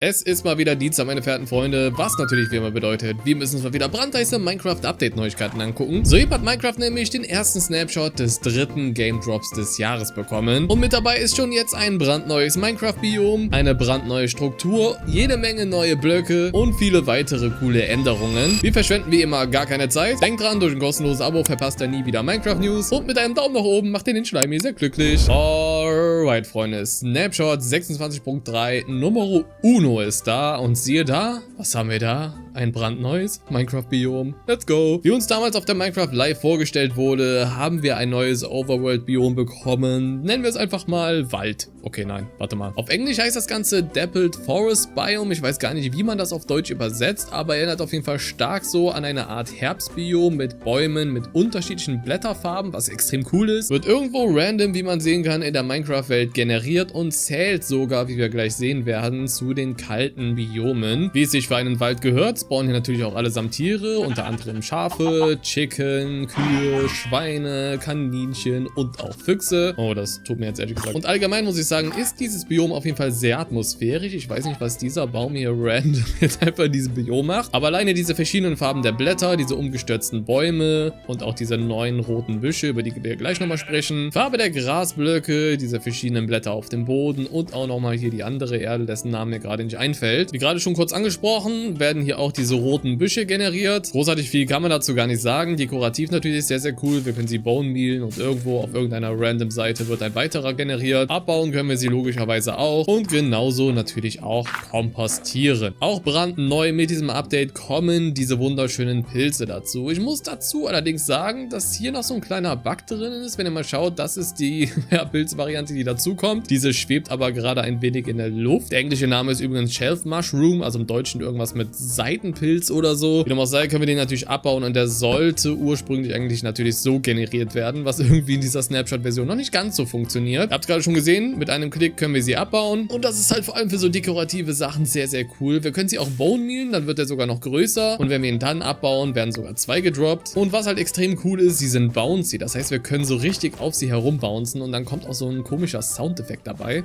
Es ist mal wieder Dienstag, meine verehrten Freunde, was natürlich wie immer bedeutet, wir müssen uns mal wieder brandheiße Minecraft-Update-Neuigkeiten angucken. Soeben hat Minecraft nämlich den ersten Snapshot des dritten Game Drops des Jahres bekommen. Und mit dabei ist schon jetzt ein brandneues Minecraft-Biom, eine brandneue Struktur, jede Menge neue Blöcke und viele weitere coole Änderungen. Wir verschwenden wie immer gar keine Zeit. Denkt dran, durch ein kostenloses Abo verpasst ihr nie wieder Minecraft-News. Und mit einem Daumen nach oben macht ihr den Schleimi sehr glücklich. Alright, Freunde, Snapshot 26.3 Numero Uno ist da und siehe da, was haben wir da? Ein brandneues Minecraft-Biom. Let's go! Wie uns damals auf der Minecraft Live vorgestellt wurde, haben wir ein neues Overworld-Biom bekommen. Nennen wir es einfach mal Wald. Okay, nein, warte mal. Auf Englisch heißt das Ganze Dappled Forest Biome. Ich weiß gar nicht, wie man das auf Deutsch übersetzt, aber erinnert auf jeden Fall stark so an eine Art Herbstbiom mit Bäumen mit unterschiedlichen Blätterfarben, was extrem cool ist. Wird irgendwo random, wie man sehen kann, in der Minecraft-Welt generiert und zählt sogar, wie wir gleich sehen werden, zu den kalten Biomen. Wie es sich für einen Wald gehört, spawnen hier natürlich auch allesamt Tiere, unter anderem Schafe, Chicken, Kühe, Schweine, Kaninchen und auch Füchse. Oh, das tut mir jetzt ehrlich gesagt. Und allgemein muss ich sagen, ist dieses Biom auf jeden Fall sehr atmosphärisch. Ich weiß nicht, was dieser Baum hier random jetzt einfach in diesem Biom macht. Aber alleine diese verschiedenen Farben der Blätter, diese umgestürzten Bäume und auch diese neuen roten Büsche, über die wir gleich nochmal sprechen. Farbe der Grasblöcke, diese verschiedenen Blätter auf dem Boden und auch nochmal hier die andere Erde, dessen Name mir gerade nicht einfällt. Wie gerade schon kurz angesprochen, werden hier auch diese roten Büsche generiert. Großartig viel kann man dazu gar nicht sagen. Dekorativ natürlich sehr, sehr cool. Wir können sie bone mealen und irgendwo auf irgendeiner random Seite wird ein weiterer generiert. Abbauen können wir sie logischerweise auch und genauso natürlich auch kompostieren. Auch brandneu mit diesem Update kommen diese wunderschönen Pilze dazu. Ich muss dazu allerdings sagen, dass hier noch so ein kleiner Bug drin ist. Wenn ihr mal schaut, das ist die Pilzvariante, die dazu kommt. Diese schwebt aber gerade ein wenig in der Luft. Der englische Name ist übrigens Shelf Mushroom, also im Deutschen irgendwas mit Seitenpilz oder so. Wie dem auch sei, können wir den natürlich abbauen und der sollte ursprünglich eigentlich natürlich so generiert werden, was irgendwie in dieser Snapshot-Version noch nicht ganz so funktioniert. Ihr habt es gerade schon gesehen, mit einem Klick können wir sie abbauen und das ist halt vor allem für so dekorative Sachen sehr, sehr cool. Wir können sie auch bone mealen, dann wird er sogar noch größer und wenn wir ihn dann abbauen, werden sogar zwei gedroppt. Und was halt extrem cool ist, sie sind bouncy, das heißt, wir können so richtig auf sie herumbouncen und dann kommt auch so ein komischer Soundeffekt dabei.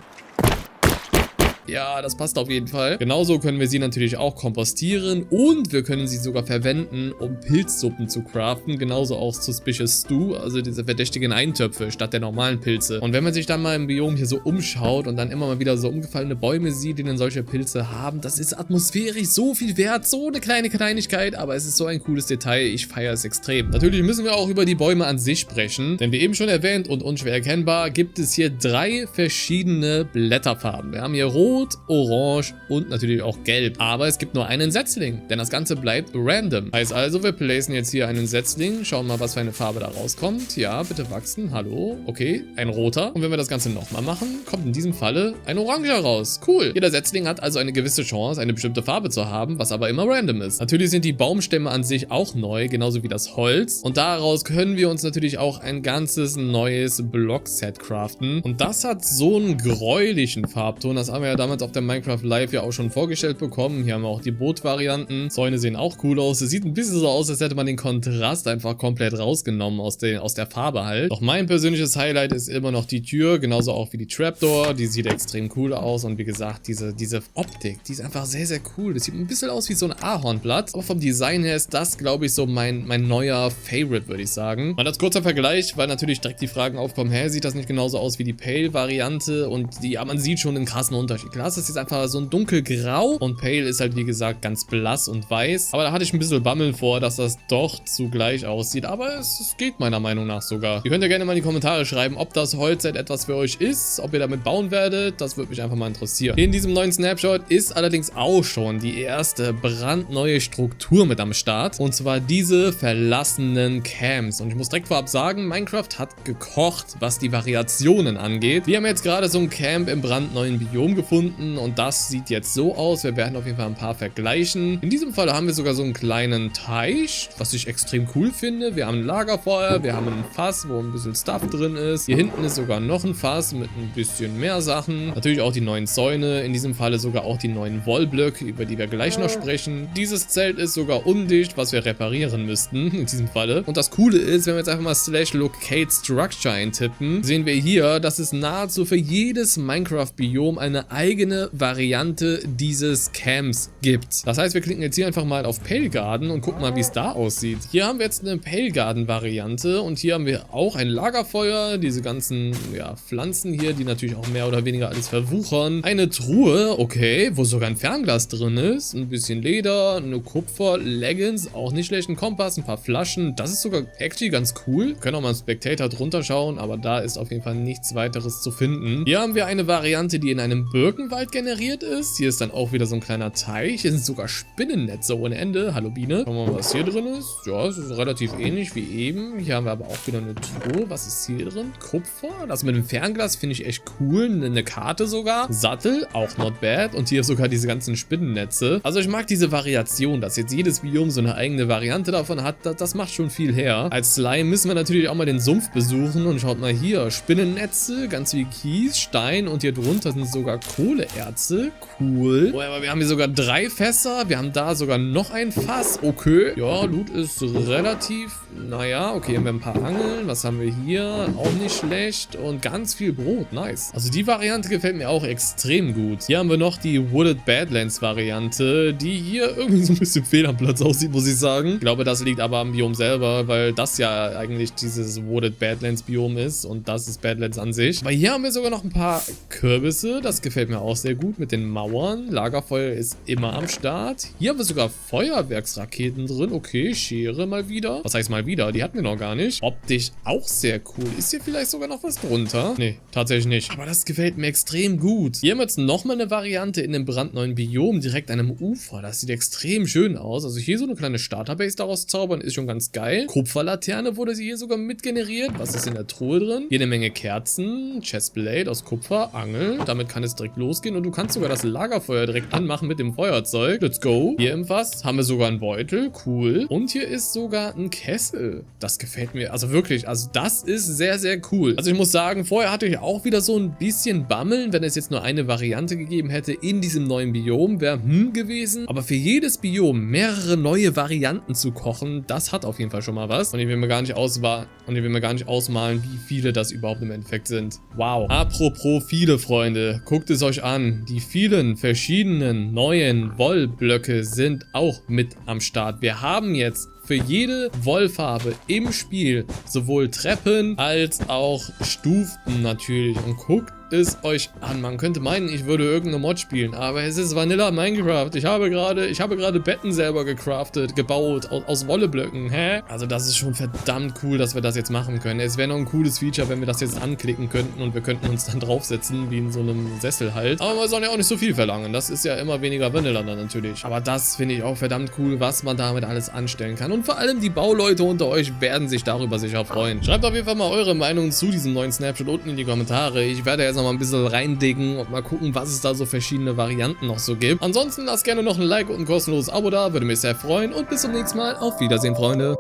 Ja, das passt auf jeden Fall. Genauso können wir sie natürlich auch kompostieren und wir können sie sogar verwenden, um Pilzsuppen zu craften. Genauso auch Suspicious Stew, also diese verdächtigen Eintöpfe statt der normalen Pilze. Und wenn man sich dann mal im Biom hier so umschaut und dann immer mal wieder so umgefallene Bäume sieht, die dann solche Pilze haben, das ist atmosphärisch so viel wert, so eine kleine Kleinigkeit, aber es ist so ein cooles Detail, ich feiere es extrem. Natürlich müssen wir auch über die Bäume an sich sprechen, denn wie eben schon erwähnt und unschwer erkennbar, gibt es hier 3 verschiedene Blätterfarben. Wir haben hier Rot, Orange und natürlich auch Gelb. Aber es gibt nur einen Setzling, denn das Ganze bleibt random. Heißt also, wir placen jetzt hier einen Setzling, schauen mal, was für eine Farbe da rauskommt. Ja, bitte wachsen. Hallo. Okay, ein roter. Und wenn wir das Ganze nochmal machen, kommt in diesem Falle ein Oranger raus. Cool. Jeder Setzling hat also eine gewisse Chance, eine bestimmte Farbe zu haben, was aber immer random ist. Natürlich sind die Baumstämme an sich auch neu, genauso wie das Holz. Und daraus können wir uns natürlich auch ein ganzes neues Blockset craften. Und das hat so einen gräulichen Farbton. Das haben wir ja damals auf der Minecraft Live ja auch schon vorgestellt bekommen. Hier haben wir auch die Boot-Varianten. Zäune sehen auch cool aus. Es sieht ein bisschen so aus, als hätte man den Kontrast einfach komplett rausgenommen aus der Farbe halt. Doch mein persönliches Highlight ist immer noch die Tür, genauso auch wie die Trapdoor. Die sieht extrem cool aus und wie gesagt, diese Optik, die ist einfach sehr, sehr cool. Das sieht ein bisschen aus wie so ein Ahornblatt, aber vom Design her ist das, glaube ich, so mein neuer Favorite, würde ich sagen. Mal als kurzer Vergleich, weil natürlich direkt die Fragen aufkommen, hä, sieht das nicht genauso aus wie die Pale-Variante? Und ja, man sieht schon einen krassen Unterschied. Klar, das ist einfach so ein dunkelgrau und Pale ist halt wie gesagt ganz blass und weiß. Aber da hatte ich ein bisschen Bammel vor, dass das doch zugleich aussieht. Aber es geht meiner Meinung nach sogar. Ihr könnt ja gerne mal in die Kommentare schreiben, ob das Holzset etwas für euch ist, ob ihr damit bauen werdet. Das würde mich einfach mal interessieren. In diesem neuen Snapshot ist allerdings auch schon die erste brandneue Struktur mit am Start. Und zwar diese verlassenen Camps. Und ich muss direkt vorab sagen, Minecraft hat gekocht, was die Variationen angeht. Wir haben jetzt gerade so ein Camp im brandneuen Biom gefunden und das sieht jetzt so aus. Wir werden auf jeden Fall ein paar vergleichen. In diesem Fall haben wir sogar so einen kleinen Teich, was ich extrem cool finde. Wir haben ein Lagerfeuer, wir haben ein Fass, wo ein bisschen Stuff drin ist. Hier hinten ist sogar noch ein Fass mit ein bisschen mehr Sachen. Natürlich auch die neuen Zäune, in diesem Falle sogar auch die neuen Wollblöcke, über die wir gleich noch sprechen. Dieses Zelt ist sogar undicht, was wir reparieren müssten in diesem Falle. Und das Coole ist, wenn wir jetzt einfach mal /locate structure eintippen, sehen wir hier, dass es nahezu für jedes Minecraft-Biom eine eigene eigene Variante dieses Camps gibt. Das heißt, wir klicken jetzt hier einfach mal auf Pale Garden und gucken mal, wie es da aussieht. Hier haben wir jetzt eine Pale Garden Variante und hier haben wir auch ein Lagerfeuer, diese ganzen Pflanzen hier, die natürlich auch mehr oder weniger alles verwuchern. Eine Truhe, okay, wo sogar ein Fernglas drin ist, ein bisschen Leder, eine Kupfer, Leggings, auch nicht schlecht, ein Kompass, ein paar Flaschen. Das ist sogar actually ganz cool. Wir können auch mal einen Spectator drunter schauen, aber da ist auf jeden Fall nichts weiteres zu finden. Hier haben wir eine Variante, die in einem Birkenwald generiert ist. Hier ist dann auch wieder so ein kleiner Teich. Hier sind sogar Spinnennetze ohne Ende. Hallo Biene. Schauen wir mal, was hier drin ist. Ja, es ist relativ ähnlich wie eben. Hier haben wir aber auch wieder eine Truhe. Was ist hier drin? Kupfer. Das mit dem Fernglas finde ich echt cool. Eine Karte sogar. Sattel, auch not bad. Und hier sogar diese ganzen Spinnennetze. Also ich mag diese Variation, dass jetzt jedes Biom so eine eigene Variante davon hat. Das macht schon viel her. Als Slime müssen wir natürlich auch mal den Sumpf besuchen. Und schaut mal hier. Spinnennetze, ganz viel Kies, Stein und hier drunter sind sogar Kohleerze. Cool. Oh, aber wir haben hier sogar 3 Fässer. Wir haben da sogar noch ein Fass. Okay. Ja, Loot ist relativ, naja, okay, haben wir ein paar Angeln. Was haben wir hier? Auch nicht schlecht. Und ganz viel Brot. Nice. Also die Variante gefällt mir auch extrem gut. Hier haben wir noch die Wooded Badlands Variante, die hier irgendwie so ein bisschen fehl am Platz aussieht, muss ich sagen. Ich glaube, das liegt aber am Biom selber, weil das ja eigentlich dieses Wooded Badlands Biom ist und das ist Badlands an sich. Aber hier haben wir sogar noch ein paar Kürbisse. Das gefällt mir auch sehr gut mit den Mauern. Lagerfeuer ist immer am Start. Hier haben wir sogar Feuerwerksraketen drin. Okay, Schere mal wieder. Was heißt mal wieder? Die hatten wir noch gar nicht. Optisch auch sehr cool. Ist hier vielleicht sogar noch was drunter? Nee, tatsächlich nicht. Aber das gefällt mir extrem gut. Hier haben wir jetzt nochmal eine Variante in dem brandneuen Biom, direkt an einem Ufer. Das sieht extrem schön aus. Also hier so eine kleine Starterbase daraus zaubern, ist schon ganz geil. Kupferlaterne wurde sie hier sogar mit generiert. Was ist in der Truhe drin? Hier eine Menge Kerzen, Chestplate aus Kupfer, Angel. Damit kann es direkt losgehen und du kannst sogar das Lagerfeuer direkt anmachen mit dem Feuerzeug. Let's go. Hier im Fass haben wir sogar einen Beutel. Cool. Und hier ist sogar ein Kessel. Das gefällt mir. Also wirklich, also das ist sehr, sehr cool. Also ich muss sagen, vorher hatte ich auch wieder so ein bisschen Bammeln, wenn es jetzt nur eine Variante gegeben hätte in diesem neuen Biom, wäre gewesen. Aber für jedes Biom mehrere neue Varianten zu kochen, das hat auf jeden Fall schon mal was. Und ich will mir gar nicht ausmalen, wie viele das überhaupt im Endeffekt sind. Wow. Apropos viele, Freunde, guckt es euch an. Die vielen verschiedenen neuen Wollblöcke sind auch mit am Start. Wir haben jetzt für jede Wollfarbe im Spiel sowohl Treppen als auch Stufen natürlich. Und guckt es euch an. Man könnte meinen, ich würde irgendeine Mod spielen, aber es ist Vanilla Minecraft. Ich habe gerade Betten selber gebaut aus Wolleblöcken. Hä? Also das ist schon verdammt cool, dass wir das jetzt machen können. Es wäre noch ein cooles Feature, wenn wir das jetzt anklicken könnten und wir könnten uns dann draufsetzen, wie in so einem Sessel halt. Aber wir sollen ja auch nicht so viel verlangen. Das ist ja immer weniger Vanilla dann natürlich. Aber das finde ich auch verdammt cool, was man damit alles anstellen kann. Und vor allem die Bauleute unter euch werden sich darüber sicher freuen. Schreibt auf jeden Fall mal eure Meinung zu diesem neuen Snapshot unten in die Kommentare. Ich werde jetzt noch mal ein bisschen reindicken und mal gucken, was es da so verschiedene Varianten noch so gibt. Ansonsten lasst gerne noch ein Like und ein kostenloses Abo da, würde mich sehr freuen und bis zum nächsten Mal. Auf Wiedersehen, Freunde.